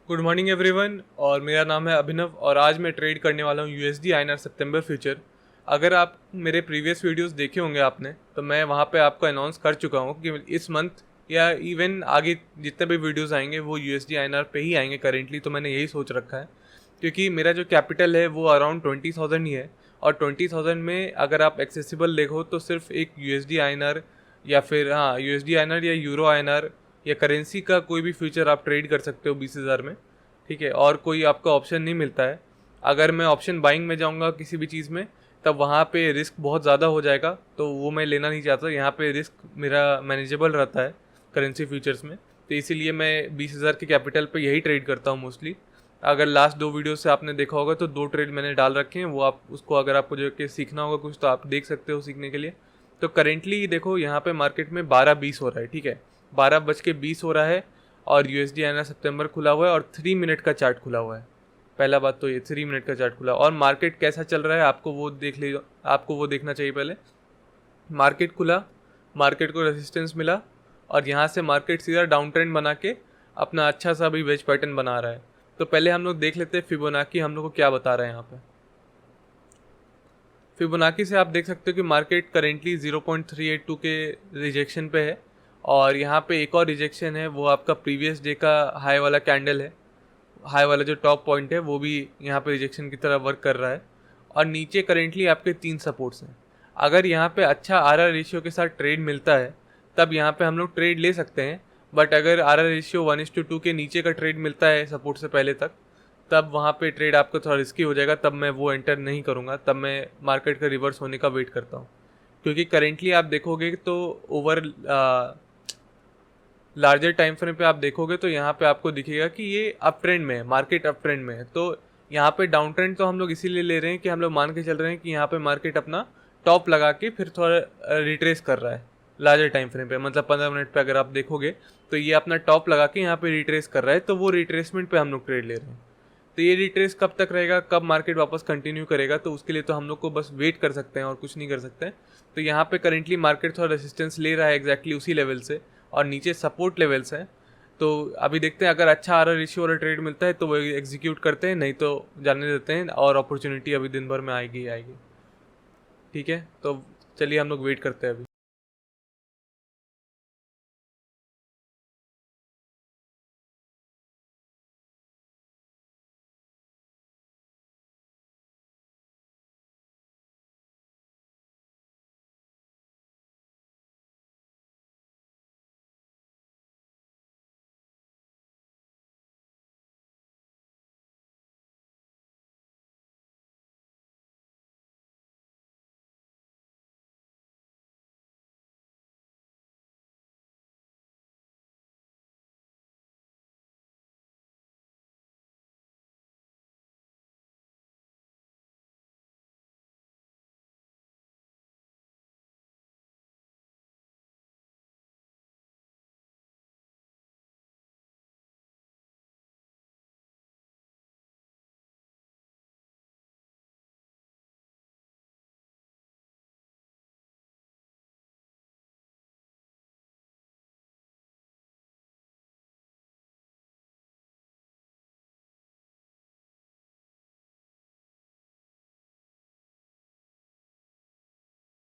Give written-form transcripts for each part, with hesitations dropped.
Good morning everyone. और मेरा नाम है अभिनव और आज मैं ट्रेड करने वाला हूँ यूएसडी आईएनआर सितंबर फ्यूचर। अगर आप मेरे प्रीवियस वीडियोस देखे होंगे आपने, तो मैं वहाँ पे आपको अनाउंस कर चुका हूँ कि इस मंथ या इवन आगे जितने भी वीडियोस आएंगे वो यूएसडी आईएनआर पे ही आएंगे। करेंटली तो मैंने यही सोच रखा है, क्योंकि मेरा जो कैपिटल है वो अराउंड 20,000 ही है। और 20,000 में अगर आप एक्सेसिबल देखो तो सिर्फ एक यूएसडी आईएनआर या फिर यूएसडी आईएनआर या यूरो आईएनआर या करेंसी का कोई भी फ्यूचर आप ट्रेड कर सकते हो 20,000 में। ठीक है, और कोई आपका ऑप्शन नहीं मिलता है। अगर मैं ऑप्शन बाइंग में जाऊंगा किसी भी चीज़ में, तब वहाँ पे रिस्क बहुत ज़्यादा हो जाएगा, तो वो मैं लेना नहीं चाहता। यहाँ पे रिस्क मेरा मैनेजेबल रहता है करेंसी फ्यूचर्स में, तो इसीलिए मैं 20,000 के कैपिटल पे यही ट्रेड करता हूँ मोस्टली। अगर लास्ट दो वीडियो से आपने देखा होगा तो 2 ट्रेड मैंने डाल रखे हैं, वो आप उसको अगर आपको जो कि सीखना होगा कुछ तो आप देख सकते हो सीखने के लिए। तो करेंटली देखो यहाँ पे मार्केट में 12:20 हो रहा है। ठीक है, 12:20 हो रहा है और यूएसडी आईएनआर सितंबर खुला हुआ है और 3 मिनट का चार्ट खुला हुआ है। पहला बात तो ये 3 मिनट का चार्ट खुला और मार्केट कैसा चल रहा है आपको वो देख लीजिए, आपको वो देखना चाहिए पहले। मार्केट खुला, मार्केट को रेजिस्टेंस मिला और यहाँ से मार्केट सीधा डाउन ट्रेंड बना के अपना अच्छा सा भी वेज पैटर्न बना रहा है। तो पहले हम लोग देख लेते हैं फिबोनाची हम लोग को क्या बता रहा है यहाँ पे। फिबोनाची से आप देख सकते हो कि मार्केट करेंटली 0.382 के रिजेक्शन पे है और यहाँ पे एक और रिजेक्शन है, वो आपका प्रीवियस डे का हाई वाला कैंडल है। हाई वाला जो टॉप पॉइंट है वो भी यहाँ पे रिजेक्शन की तरह वर्क कर रहा है। और नीचे करेंटली आपके 3 सपोर्ट्स हैं। अगर यहाँ पे अच्छा आर आर रेशियो के साथ ट्रेड मिलता है तब यहाँ पे हम लोग ट्रेड ले सकते हैं। बट अगर आर आर रेशियो 1:2 के नीचे का ट्रेड मिलता है सपोर्ट से पहले तक, तब वहाँ पे ट्रेड आपको थोड़ा रिस्की हो जाएगा, तब मैं वो एंटर नहीं करूँगा। तब मैं मार्केट का रिवर्स होने का वेट करता हूँ, क्योंकि करेंटली आप देखोगे तो ओवर लार्जर टाइम फ्रेम पे आप देखोगे तो यहाँ पे आपको दिखेगा कि ये अप ट्रेंड में है, मार्केट अप ट्रेंड में है। तो यहाँ पे डाउन ट्रेंड तो हम लोग इसीलिए ले रहे हैं कि हम लोग मान के चल रहे हैं कि यहाँ पे मार्केट अपना टॉप लगा के फिर थोड़ा रिट्रेस कर रहा है लार्जर टाइम फ्रेम पे। मतलब 15 मिनट पे अगर आप देखोगे तो ये अपना टॉप लगा के यहाँ पे रिट्रेस कर रहा है, तो वो रिट्रेसमेंट पे हम लोग ट्रेड ले रहे हैं। तो ये रिट्रेस कब तक रहेगा, कब मार्केट वापस कंटिन्यू करेगा, तो उसके लिए तो हम लोग को बस वेट कर सकते हैं और कुछ नहीं कर सकते हैं। तो यहाँ पे करेंटली मार्केट थोड़ा रेसिस्टेंस ले रहा है एग्जैक्टली उसी लेवल से और नीचे सपोर्ट लेवल्स हैं। तो अभी देखते हैं, अगर अच्छा आर आर रेशियो वाला ट्रेड मिलता है तो वो एग्जीक्यूट करते हैं, नहीं तो जाने देते हैं और अपॉर्चुनिटी अभी दिन भर में आएगी ही आएगी। ठीक है, तो चलिए हम लोग वेट करते हैं अभी।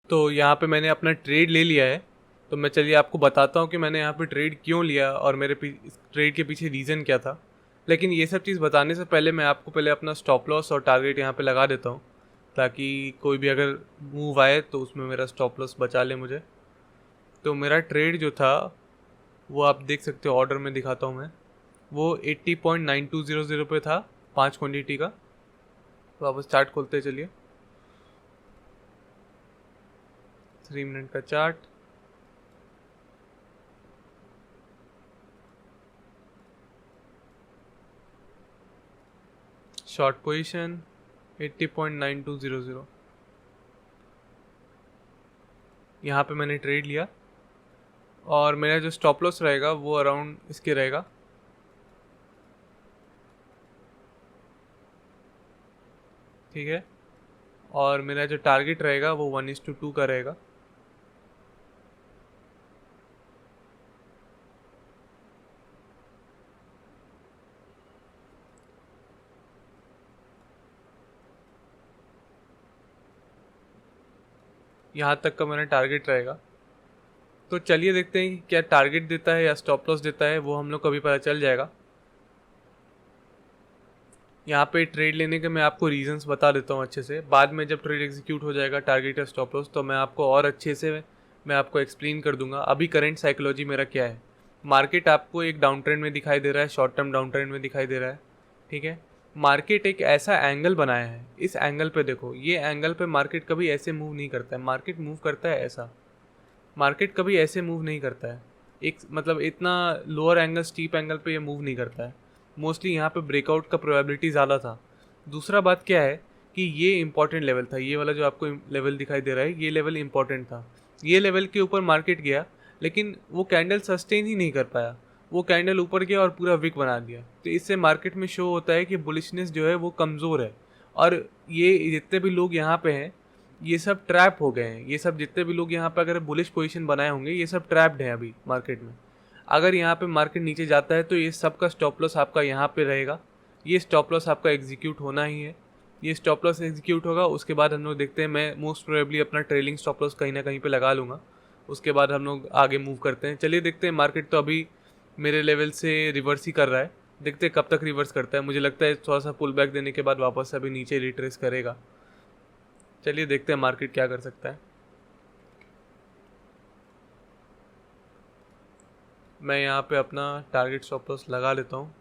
तो यहाँ पे मैंने अपना ट्रेड ले लिया है। तो मैं चलिए आपको बताता हूँ कि मैंने यहाँ पे ट्रेड क्यों लिया और मेरे ट्रेड के पीछे रीज़न क्या था। लेकिन ये सब चीज़ बताने से पहले मैं आपको पहले अपना स्टॉप लॉस और टारगेट यहाँ पे लगा देता हूँ, ताकि कोई भी अगर मूव आए तो उसमें मेरा स्टॉप लॉस बचा ले मुझे। तो मेरा ट्रेड जो था वो आप देख सकते हो, ऑर्डर में दिखाता हूँ मैं। वो 80.9200 पे था 5 क्वान्टिटी का। तो वापस चार्ट खोलते चलिए, 3 मिनट का चार्ट। शॉर्ट पोजीशन 80.9200, यहाँ पे मैंने ट्रेड लिया और मेरा जो स्टॉप लॉस रहेगा वो अराउंड इसके रहेगा। ठीक है, और मेरा जो टारगेट रहेगा वो 1:2 का रहेगा। यहाँ तक का मेरा टारगेट रहेगा। तो चलिए देखते हैं कि क्या टारगेट देता है या स्टॉप लॉस देता है, वो हम लोग को अभी पता चल जाएगा। यहाँ पे ट्रेड लेने के मैं आपको रीजंस बता देता हूँ अच्छे से। बाद में जब ट्रेड एग्जीक्यूट हो जाएगा टारगेट या स्टॉप लॉस, तो मैं आपको और अच्छे से मैं आपको एक्सप्लेन कर दूंगा अभी करंट साइकोलॉजी मेरा क्या है। मार्केट आपको एक डाउन ट्रेंड में दिखाई दे रहा है, शॉर्ट टर्म डाउन ट्रेंड में दिखाई दे रहा है, ठीक है। मार्केट एक ऐसा एंगल बनाया है, इस एंगल पे देखो, ये एंगल पे मार्केट कभी ऐसे मूव नहीं करता है, मार्केट मूव करता है ऐसा, मार्केट कभी ऐसे मूव नहीं करता है। एक मतलब इतना लोअर एंगल स्टीप एंगल पे ये मूव नहीं करता है। मोस्टली यहाँ पे ब्रेकआउट का प्रोबेबिलिटी ज़्यादा था। दूसरा बात क्या है कि ये इंपॉर्टेंट लेवल था, ये वाला जो आपको लेवल दिखाई दे रहा है, ये लेवल इंपॉर्टेंट था। ये लेवल के ऊपर मार्केट गया, लेकिन वो कैंडल सस्टेन ही नहीं कर पाया, वो कैंडल ऊपर गया और पूरा वीक बना दिया। तो इससे मार्केट में शो होता है कि बुलिशनेस जो है वो कमज़ोर है। और ये जितने भी लोग यहाँ पे हैं, ये सब ट्रैप हो गए हैं। ये सब जितने भी लोग यहाँ पे अगर बुलिश पोजीशन बनाए होंगे, ये सब ट्रैप्ड हैं अभी मार्केट में। अगर यहाँ पे मार्केट नीचे जाता है तो ये सब का स्टॉप लॉस आपका यहाँ पे रहेगा। ये स्टॉप लॉस आपका एग्जीक्यूट होना ही है। ये स्टॉप लॉस एग्जीक्यूट होगा, उसके बाद हम लोग देखते हैं, मैं मोस्ट प्रोबेबली अपना ट्रेलिंग स्टॉप लॉस कहीं ना कहीं पे लगा लूँगा। उसके बाद हम लोग आगे मूव करते हैं। चलिए देखते हैं, मार्केट तो अभी मेरे लेवल से रिवर्स ही कर रहा है। देखते हैं कब तक रिवर्स करता है। मुझे लगता है थोड़ा सा पुल बैक देने के बाद वापस से अभी नीचे रिट्रेस करेगा। चलिए देखते हैं मार्केट क्या कर सकता है। मैं यहाँ पे अपना टारगेट स्टॉप लॉस लगा लेता हूँ।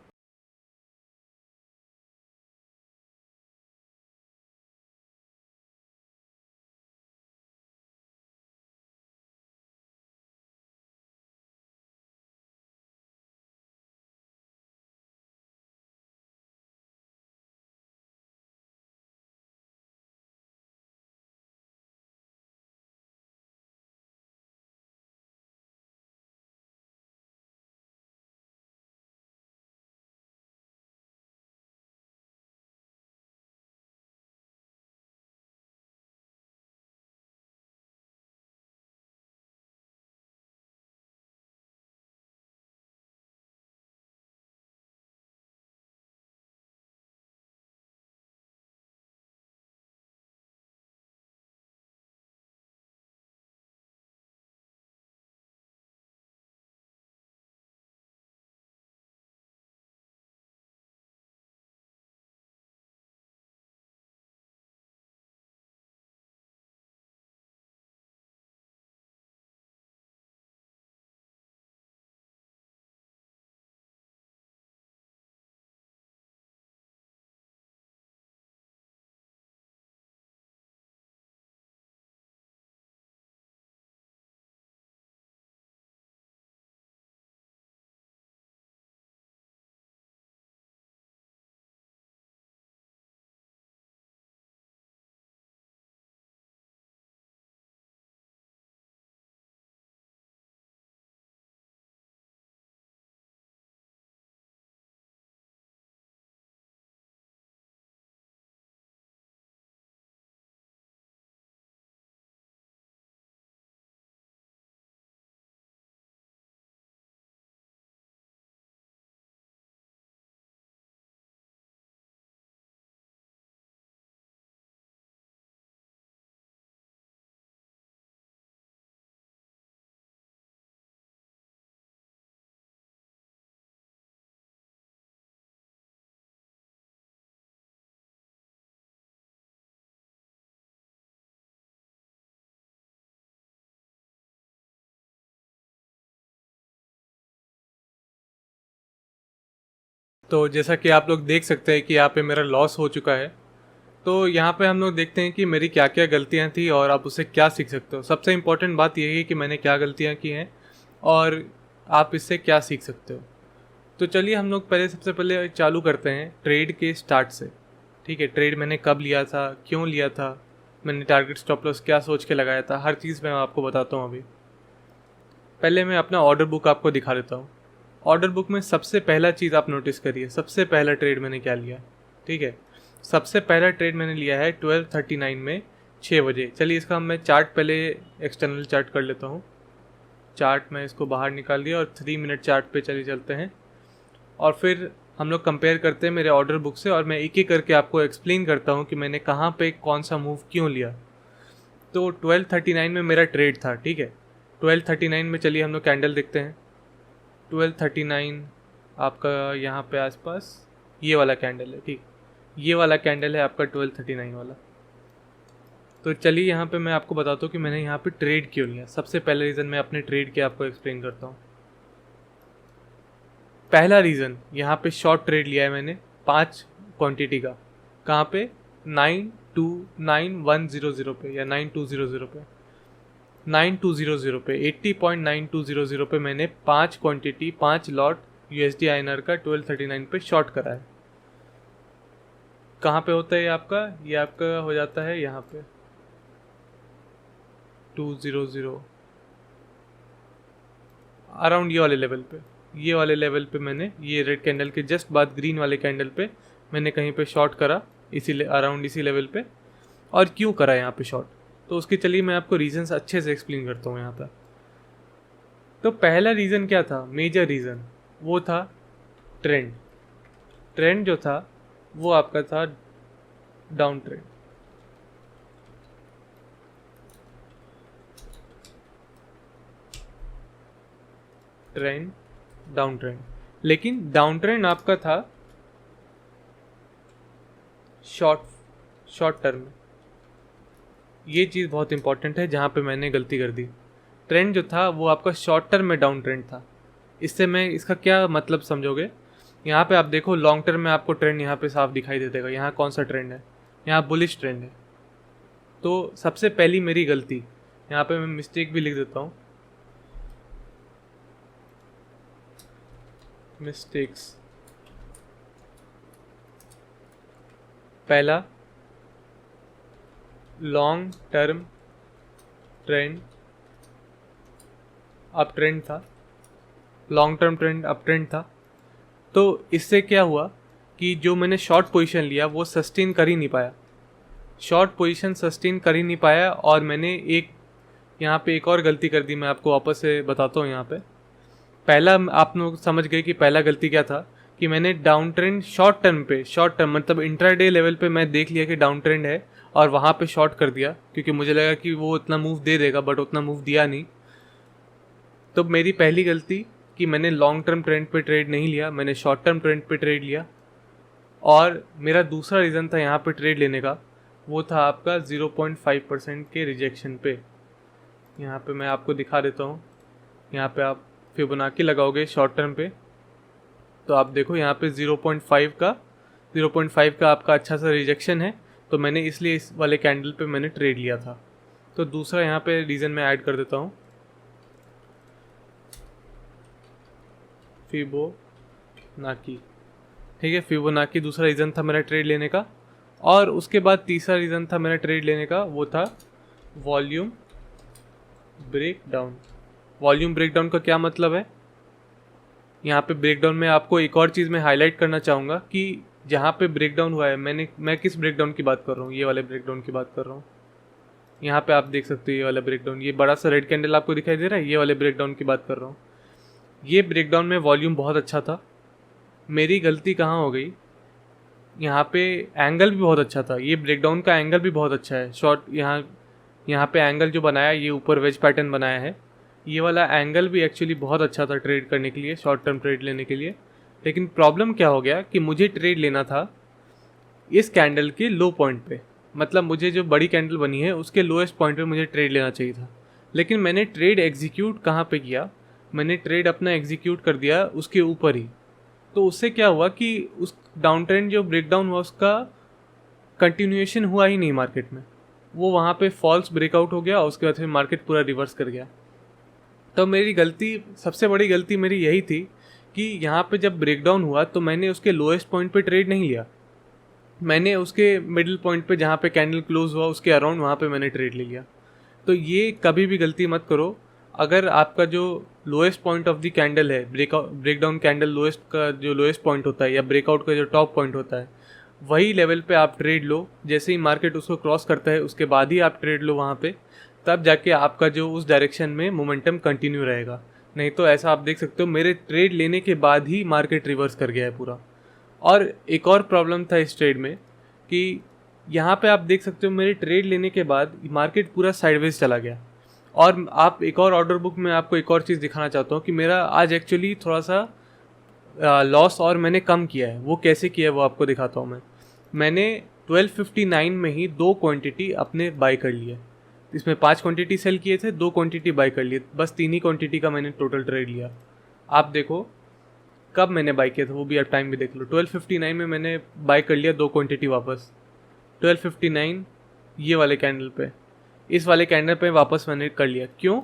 तो जैसा कि आप लोग देख सकते हैं कि यहाँ पे मेरा लॉस हो चुका है। तो यहाँ पे हम लोग देखते हैं कि मेरी क्या क्या गलतियाँ थी और आप उससे क्या सीख सकते हो। सबसे इम्पोर्टेंट बात यही है कि मैंने क्या गलतियाँ की हैं और आप इससे क्या सीख सकते हो। तो चलिए हम लोग पहले सबसे पहले चालू करते हैं ट्रेड के स्टार्ट से। ठीक है, ट्रेड मैंने कब लिया था, क्यों लिया था, मैंने टारगेट स्टॉप लॉस क्या सोच के लगाया था, हर चीज़ मैं आपको बताता हूँ अभी। पहले मैं अपना ऑर्डर बुक आपको दिखा देता हूँ। ऑर्डर बुक में सबसे पहला चीज़ आप नोटिस करिए, सबसे पहला ट्रेड मैंने क्या लिया। ठीक है, सबसे पहला ट्रेड मैंने लिया है 12:39 में 6 बजे। चलिए इसका मैं चार्ट पहले एक्सटर्नल चार्ट कर लेता हूँ। चार्ट में इसको बाहर निकाल दिया और 3 मिनट चार्ट पे चले चलते हैं और फिर हम लोग कंपेयर करते हैं मेरे ऑर्डर बुक से और मैं एक एक करके आपको एक्सप्लेन करता हूँ कि मैंने कहाँ पे कौन सा मूव क्यों लिया। तो 1239 में मेरा ट्रेड था, ठीक है। 1239 में चलिए हम लोग कैंडल देखते हैं। 1239 आपका यहाँ पे आसपास ये वाला कैंडल है, ठीक, ये वाला कैंडल है आपका 1239 वाला। तो चलिए यहाँ पे मैं आपको बताता हूँ कि मैंने यहाँ पे ट्रेड क्यों लिया। सबसे पहला रीज़न मैं अपने ट्रेड के आपको एक्सप्लेन करता हूँ। पहला रीज़न, यहाँ पे शॉर्ट ट्रेड लिया है मैंने 5 क्वांटिटी का। कहाँ पे? 929100 पे या 9200 पे, 9200 पे, 80.9200 पे मैंने 5 क्वांटिटी 5 लॉट USD INR का 1239 पे शॉर्ट करा है। कहाँ पे होता है ये आपका हो जाता है यहाँ पे 200 अराउंड ये वाले लेवल पे, ये वाले लेवल पे मैंने ये रेड कैंडल के जस्ट बाद ग्रीन वाले कैंडल पे मैंने कहीं पे शॉर्ट करा, इसी अराउंड इसी लेवल पे। और क्यों करा यहाँ पे शॉर्ट, तो उसके चलिए मैं आपको रीजंस अच्छे से एक्सप्लेन करता हूँ यहाँ पर। तो पहला रीज़न क्या था, मेजर रीज़न, वो था ट्रेंड। ट्रेंड जो था वो आपका था down trend. Trend down trend, लेकिन डाउन ट्रेंड आपका था शॉर्ट टर्म में। ये चीज़ बहुत इंपॉर्टेंट है जहाँ पे मैंने गलती कर दी। ट्रेंड जो था वो आपका शॉर्ट टर्म में डाउन ट्रेंड था। इसका क्या मतलब समझोगे, यहाँ पे आप देखो लॉन्ग टर्म में आपको ट्रेंड यहाँ पे साफ दिखाई दे देगा। यहाँ कौन सा ट्रेंड है, यहाँ बुलिश ट्रेंड है। तो सबसे पहली मेरी गलती, यहाँ पे मैं मिस्टेक भी लिख देता हूँ, मिस्टेक्स। पहला, long term trend up trend था, long term trend up trend था। तो इससे क्या हुआ कि जो मैंने शॉर्ट पोजीशन लिया वो सस्टेन कर ही नहीं पाया, शॉर्ट पोजीशन सस्टेन कर ही नहीं पाया। और मैंने यहाँ पे एक और गलती कर दी, मैं आपको वापस से बताता हूँ। यहाँ पे पहला आप लोग समझ गए कि पहला गलती क्या था, कि मैंने डाउन ट्रेंड शॉर्ट टर्म मतलब इंट्राडे लेवल पे मैं देख लिया कि डाउन ट्रेंड है और वहाँ पे शॉर्ट कर दिया, क्योंकि मुझे लगा कि वो उतना मूव दे देगा, बट उतना मूव दिया नहीं। तो मेरी पहली गलती कि मैंने लॉन्ग टर्म ट्रेंड पे ट्रेड नहीं लिया, मैंने शॉर्ट टर्म ट्रेंड पे ट्रेड लिया। और मेरा दूसरा रीज़न था यहाँ पे ट्रेड लेने का, वो था आपका 0.5% के रिजेक्शन पे। यहाँ पे मैं आपको दिखा देता हूँ। यहाँ पे आप फिबोनाची लगाओगे शॉर्ट टर्म पे, तो आप देखो यहाँ पे 0.5 का आपका अच्छा सा रिजेक्शन है। तो मैंने इसलिए इस वाले कैंडल पे मैंने ट्रेड लिया था। तो दूसरा यहाँ पे रीज़न मैं ऐड कर देता हूँ, फिबोनाची। ठीक है, फिबोनाची दूसरा रीज़न था मेरा ट्रेड लेने का। और उसके बाद तीसरा रीज़न था मेरा ट्रेड लेने का, वो था वॉल्यूम ब्रेकडाउन। वॉल्यूम ब्रेकडाउन का क्या मतलब है, यहाँ पे ब्रेकडाउन में आपको एक और चीज़ मैं हाईलाइट करना चाहूँगा कि जहाँ पे ब्रेकडाउन हुआ है, मैं किस ब्रेकडाउन की बात कर रहा हूँ, ये वाले ब्रेकडाउन की बात कर रहा हूँ। यहाँ पे आप देख सकते हो ये वाला ब्रेकडाउन, ये बड़ा सा रेड कैंडल आपको दिखाई दे रहा है, ये वाले ब्रेकडाउन की बात कर रहा हूँ। ये ब्रेकडाउन में वॉल्यूम बहुत अच्छा था। मेरी गलती कहाँ हो गई, यहाँ पे एंगल भी बहुत अच्छा था, ये ब्रेकडाउन का एंगल भी बहुत अच्छा है। शॉर्ट यहाँ पे एंगल जो बनाया, ये ऊपर वेज पैटर्न बनाया है, ये वाला एंगल भी एक्चुअली बहुत अच्छा था ट्रेड करने के लिए, शॉर्ट टर्म ट्रेड लेने के लिए। लेकिन प्रॉब्लम क्या हो गया कि मुझे ट्रेड लेना था इस कैंडल के लो पॉइंट पे, मतलब मुझे जो बड़ी कैंडल बनी है उसके लोएस्ट पॉइंट पे मुझे ट्रेड लेना चाहिए था। लेकिन मैंने ट्रेड एग्जीक्यूट कहाँ पे किया, मैंने ट्रेड अपना एग्जीक्यूट कर दिया उसके ऊपर ही। तो उससे क्या हुआ कि उस डाउन ट्रेंड जो ब्रेकडाउन हुआ उसका कंटिन्यूएशन हुआ ही नहीं मार्केट में, वो वहाँ पे फॉल्स ब्रेकआउट हो गया और उसके बाद फिर मार्केट पूरा रिवर्स कर गया। तो मेरी गलती, सबसे बड़ी गलती मेरी यही थी कि यहाँ पे जब ब्रेकडाउन हुआ तो मैंने उसके लोएस्ट पॉइंट पे ट्रेड नहीं लिया, मैंने उसके मिडिल पॉइंट पे जहाँ पे कैंडल क्लोज हुआ उसके अराउंड वहाँ पे मैंने ट्रेड ले लिया। तो ये कभी भी गलती मत करो। अगर आपका जो lowest point of the candle है, ब्रेकडाउन कैंडल लोएस्ट का जो लोएस्ट पॉइंट होता है या ब्रेकआउट का जो टॉप पॉइंट होता है, वही लेवल पे आप ट्रेड लो। जैसे ही मार्केट उसको क्रॉस करता है उसके बाद ही आप ट्रेड लो वहाँ पे, तब जाके आपका जो उस डायरेक्शन में मोमेंटम कंटिन्यू रहेगा। नहीं तो ऐसा आप देख सकते हो मेरे ट्रेड लेने के बाद ही मार्केट रिवर्स कर गया है पूरा। और एक और प्रॉब्लम था इस ट्रेड में कि यहाँ पे आप देख सकते हो मेरे ट्रेड लेने के बाद मार्केट पूरा साइडवेज चला गया। और आप एक और ऑर्डर बुक में आपको एक और चीज़ दिखाना चाहता हूँ कि मेरा आज एक्चुअली थोड़ा सा लॉस और मैंने कम किया है। वो कैसे किया है वो आपको दिखाता हूँ। मैंने 1259 में ही 2 क्वांटिटी अपने बाई कर लिए। इसमें 5 क्वांटिटी सेल किए थे, 2 क्वांटिटी बाई कर लिए, बस 3 ही क्वांटिटी का मैंने टोटल ट्रेड लिया। आप देखो कब मैंने बाई किया था, वो भी आप टाइम भी देख लो। 1259 में मैंने बाई कर लिया 2 क्वांटिटी वापस। 1259 ये वाले कैंडल पे, इस वाले कैंडल पे वापस मैंने कर लिया। क्यों?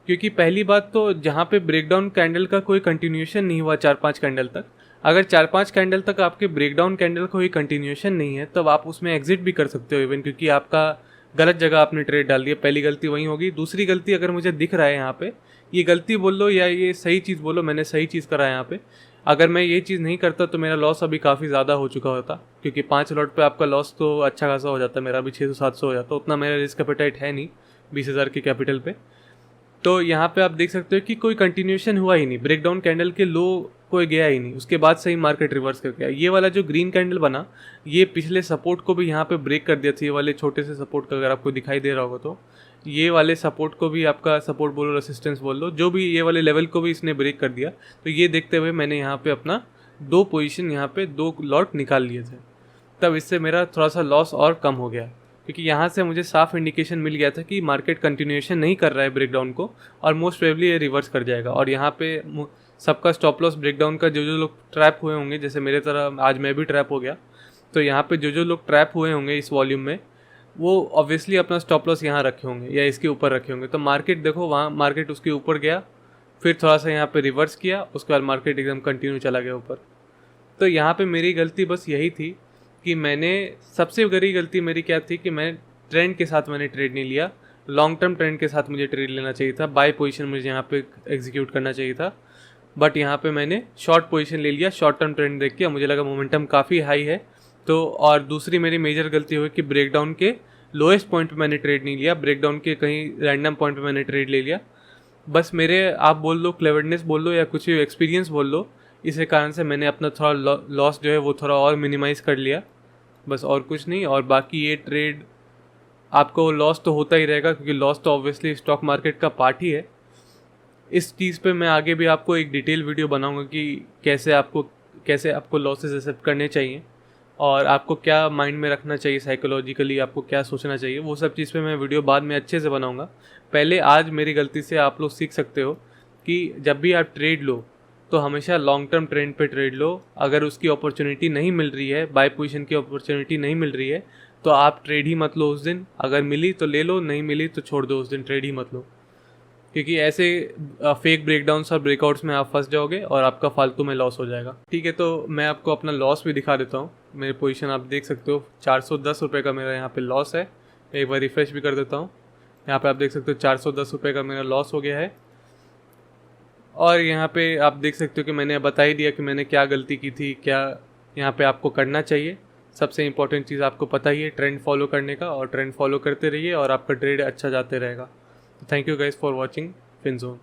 क्योंकि पहली बात तो जहाँ पे ब्रेकडाउन कैंडल का कोई कंटिन्यूएशन नहीं हुआ 4-5 कैंडल तक। अगर 4-5 कैंडल तक आपके ब्रेकडाउन कैंडल का कोई कंटिन्यूएशन नहीं है तब आप उसमें एग्जिट भी कर सकते हो इवन, क्योंकि आपका गलत जगह आपने ट्रेड डाल दिया। पहली गलती वही होगी। दूसरी गलती अगर मुझे दिख रहा है यहाँ पे, ये गलती बोल लो या ये सही चीज़ बोलो, मैंने सही चीज़ करा है यहाँ पे। अगर मैं ये चीज़ नहीं करता तो मेरा लॉस अभी काफ़ी ज़्यादा हो चुका होता, क्योंकि 5 लॉट पे आपका लॉस तो अच्छा खासा हो जाता। मेरा अभी 600-700 हो जाता। उतना मेरा रिस्क एपेटाइट है नहीं 20,000 के कैपिटल पे। तो यहाँ पे आप देख सकते हो कि कोई कंटिन्यूएशन हुआ ही नहीं, ब्रेकडाउन कैंडल के लो कोई गया ही नहीं, उसके बाद सही मार्केट रिवर्स कर गया। ये वाला जो ग्रीन कैंडल बना, ये पिछले सपोर्ट को भी यहाँ पे ब्रेक कर दिया था। ये वाले छोटे से सपोर्ट का अगर आपको दिखाई दे रहा होगा तो ये वाले सपोर्ट को भी, आपका सपोर्ट बोलो रेसिस्टेंस बोल लो, जो भी ये वाले लेवल को भी इसने ब्रेक कर दिया। तो ये देखते हुए मैंने यहाँ पे अपना 2 पोजीशन, यहाँ पे 2 लॉट निकाल लिए थे। तब इससे मेरा थोड़ा सा लॉस और कम हो गया, क्योंकि यहाँ से मुझे साफ इंडिकेशन मिल गया था कि मार्केट कंटिन्यूएशन नहीं कर रहा है ब्रेकडाउन को, और मोस्ट प्रोबेबली ये रिवर्स कर जाएगा। और यहाँ पे सबका स्टॉप लॉस ब्रेकडाउन का, जो जो लोग ट्रैप हुए होंगे, जैसे मेरे तरह आज मैं भी ट्रैप हो गया, तो यहाँ पे जो जो लोग ट्रैप हुए होंगे इस वॉल्यूम में, वो ऑब्वियसली अपना स्टॉप लॉस यहाँ रखे होंगे या इसके ऊपर रखे होंगे। तो मार्केट देखो, वहाँ मार्केट उसके ऊपर गया, फिर थोड़ा सा यहाँ पे रिवर्स किया, उसके बाद मार्केट एकदम कंटिन्यू चला गया ऊपर। तो यहाँ पे मेरी गलती बस यही थी कि मैंने, सबसे बड़ी गलती मेरी क्या थी कि मैं ट्रेंड के साथ मैंने ट्रेड नहीं लिया। लॉन्ग टर्म ट्रेंड के साथ मुझे ट्रेड लेना चाहिए था, बाय पोजीशन मुझे यहाँ पे एग्जीक्यूट करना चाहिए था, बट यहाँ पे मैंने शॉर्ट पोजीशन ले लिया। शॉर्ट टर्म ट्रेंड देख के मुझे लगा मोमेंटम काफ़ी हाई है तो। और दूसरी मेरी मेजर गलती हुई कि ब्रेकडाउन के लोएस्ट पॉइंट पे मैंने ट्रेड नहीं लिया, ब्रेकडाउन के कहीं रैंडम पॉइंट पे मैंने ट्रेड ले लिया। बस मेरे, आप बोल लो क्लेवरनेस बोल लो या कुछ भी एक्सपीरियंस बोल लो, इसी कारण से मैंने अपना थोड़ा लॉस जो है वो थोड़ा और मिनिमाइज़ कर लिया, बस और कुछ नहीं। और बाकी ये ट्रेड आपको लॉस तो होता ही रहेगा, क्योंकि लॉस तो ऑब्वियसली स्टॉक मार्केट का पार्ट ही है। इस चीज़ पे मैं आगे भी आपको एक डिटेल वीडियो बनाऊंगा कि कैसे आपको लॉसेस एक्सेप्ट करने चाहिए और आपको क्या माइंड में रखना चाहिए, साइकोलॉजिकली आपको क्या सोचना चाहिए, वो सब चीज़ पे मैं वीडियो बाद में अच्छे से बनाऊंगा। पहले आज मेरी गलती से आप लोग सीख सकते हो कि जब भी आप ट्रेड लो तो हमेशा लॉन्ग टर्म ट्रेंड पे ट्रेड लो। अगर उसकी अपॉर्चुनिटी नहीं मिल रही है, बाय पोजीशन की अपॉर्चुनिटी नहीं मिल रही है, तो आप ट्रेड ही मत लो उस दिन। अगर मिली तो ले लो, नहीं मिली तो छोड़ दो, उस दिन ट्रेड ही मत लो, क्योंकि ऐसे फेक ब्रेकडाउन्स और ब्रेकआउट्स में आप फंस जाओगे और आपका फालतू में लॉस हो जाएगा। ठीक है, तो मैं आपको अपना लॉस भी दिखा देता हूँ। मेरी पोजीशन आप देख सकते हो, 410 रुपये का मेरा यहाँ पे लॉस है। एक बार रिफ्रेश भी कर देता हूँ। यहाँ पे आप देख सकते हो 410 रुपये का मेरा लॉस हो गया है। और यहाँ पे आप देख सकते हो कि मैंने बता ही दिया कि मैंने क्या गलती की थी, क्या यहाँ पे आपको करना चाहिए। सबसे इंपॉर्टेंट चीज़ आपको पता ही है ट्रेंड फॉलो करने का, और ट्रेंड फॉलो करते रहिए और आपका ट्रेड अच्छा जाते रहेगा। Thank you guys for watching फिनज़ोन।